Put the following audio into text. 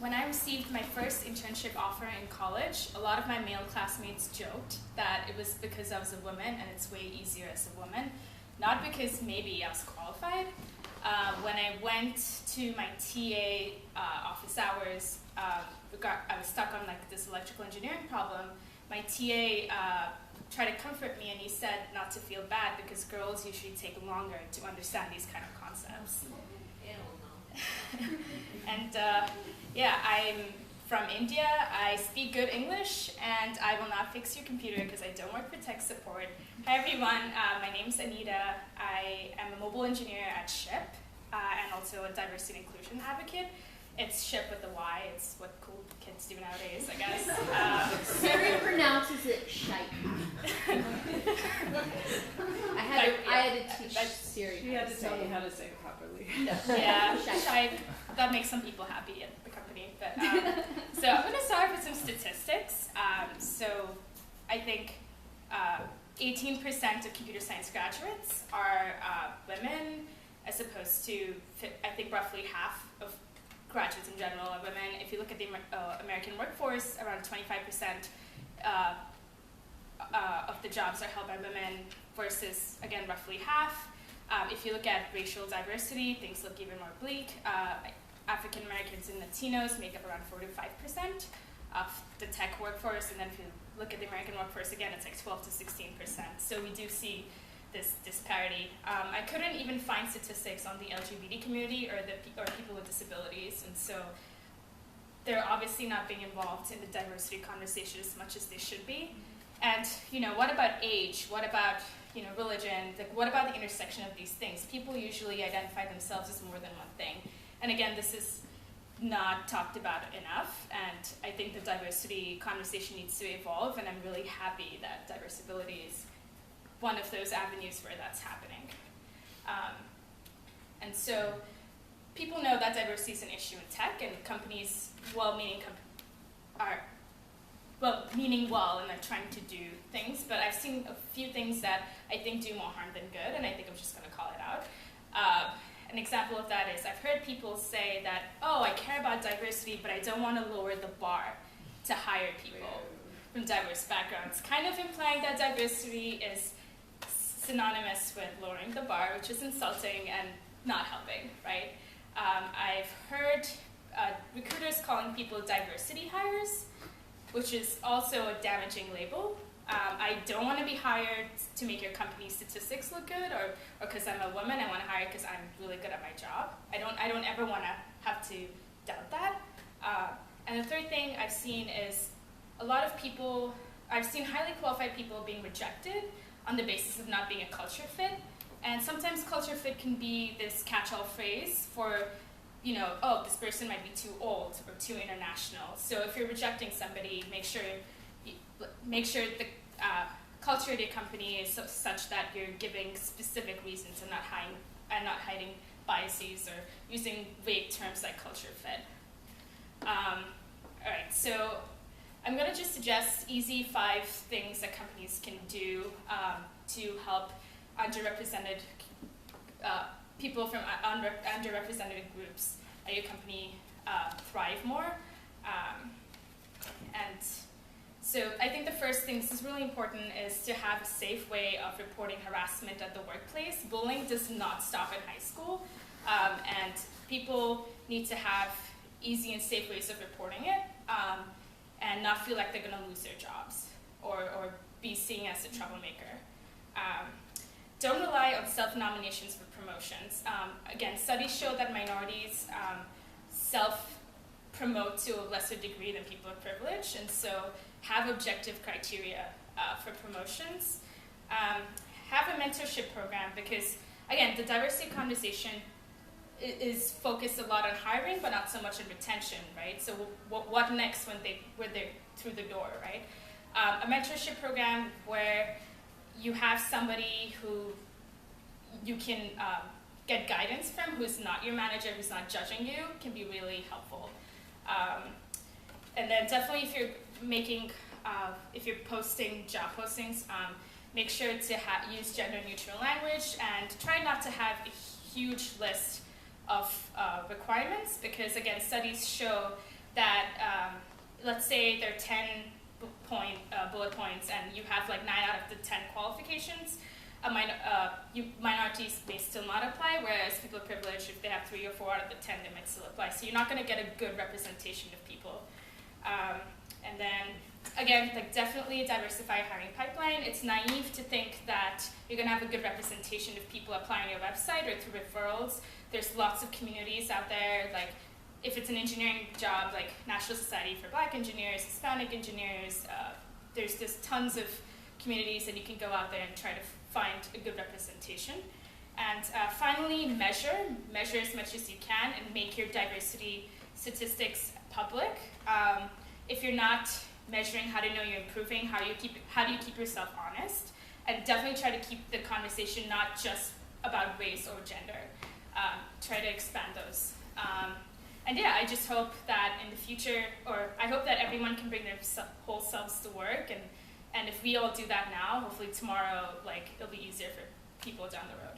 when I received my first internship offer in college, a lot of my male classmates joked that it was because I was a woman and it's way easier as a woman, not because maybe I was qualified. When I went to my TA office hours, I was stuck on like this electrical engineering problem. My TA tried to comfort me, and he said not to feel bad because girls usually take longer to understand these kind of concepts. And yeah, I'm from India. I speak good English, and I will not fix your computer because I don't work for tech support. Hi everyone, my name's Anita. I am a mobile engineer at SHIP and also a diversity and inclusion advocate. It's SHIP with a Y. It's what cool kids do nowadays, I guess. Siri pronounces it shite. I had to teach Siri. She had to tell me how to say it properly. Yeah, shite. That makes some people happy at the company. But so I'm going to start with some statistics. So I think 18% of computer science graduates are women, as opposed to, I think, roughly half of graduates in general are women. If you look at the American workforce, around 25% of the jobs are held by women versus, again, roughly half. If you look at racial diversity, things look even more bleak. African Americans and Latinos make up around 4 to 5% of the tech workforce, and then if you look at the American workforce, again, it's like 12 to 16%. So we do see this disparity. I couldn't even find statistics on the LGBT community or people with disabilities, and so they're obviously not being involved in the diversity conversation as much as they should be. And what about age? What about religion? Like, what about the intersection of these things? People usually identify themselves as more than one thing, and again, this is not talked about enough. And I think the diversity conversation needs to evolve, and I'm really happy that Diversability is one of those avenues where that's happening. And so people know that diversity is an issue in tech, and companies, meaning well, and they're trying to do things, but I've seen a few things that I think do more harm than good, and I think I'm just going to call it out. An example of that is I've heard people say that, oh, I care about diversity, but I don't want to lower the bar to hire people from diverse backgrounds, kind of implying that diversity is synonymous with lowering the bar, which is insulting and not helping, right? I've heard recruiters calling people diversity hires, which is also a damaging label. I don't want to be hired to make your company's statistics look good, or because I'm a woman. I want to hire because I'm really good at my job. I don't ever want to have to doubt that. And the third thing I've seen is I've seen highly qualified people being rejected on the basis of not being a culture fit. And sometimes culture fit can be this catch-all phrase for, oh, this person might be too old or too international. So if you're rejecting somebody, make sure the culture of your company is such that you're giving specific reasons and not hiding biases or using vague terms like culture fit. All right, so I'm going to just suggest easy 5 things that companies can do to help underrepresented people from underrepresented groups at your company thrive more. And so I think the first thing, this is really important, is to have a safe way of reporting harassment at the workplace. Bullying does not stop in high school, and people need to have easy and safe ways of reporting it, and not feel like they're going to lose their jobs or be seen as a troublemaker. Don't rely on self-nominations for promotions. Again, studies show that minorities self-promote to a lesser degree than people of privilege, and so have objective criteria for promotions. Have a mentorship program because, again, the diversity conversation is focused a lot on hiring, but not so much on retention, right? So what next when they're through the door, right? A mentorship program where you have somebody who you can get guidance from, who's not your manager, who's not judging you, can be really helpful. And then definitely if you're posting job postings, make sure to use gender neutral language and try not to have a huge list of requirements, because again, studies show that, let's say there are 10 bullet points and you have like 9 out of the 10 qualifications, minorities may still not apply, whereas people of privilege, if they have 3 or 4 out of the 10, they might still apply. So you're not going to get a good representation of people. And then, again, like definitely diversify your hiring pipeline. It's naive to think that you're going to have a good representation of people applying your website or through referrals. There's lots of communities out there, like if it's an engineering job, like National Society for Black Engineers, Hispanic Engineers, there's just tons of communities that you can go out there and try to find a good representation. And finally, measure as much as you can and make your diversity statistics public. If you're not measuring how to know you're improving, how do you keep yourself honest? And definitely try to keep the conversation not just about race or gender. Try to expand those. And yeah, I just hope that in the future, or I hope that everyone can bring their whole selves to work, and if we all do that now, hopefully tomorrow, like, it'll be easier for people down the road.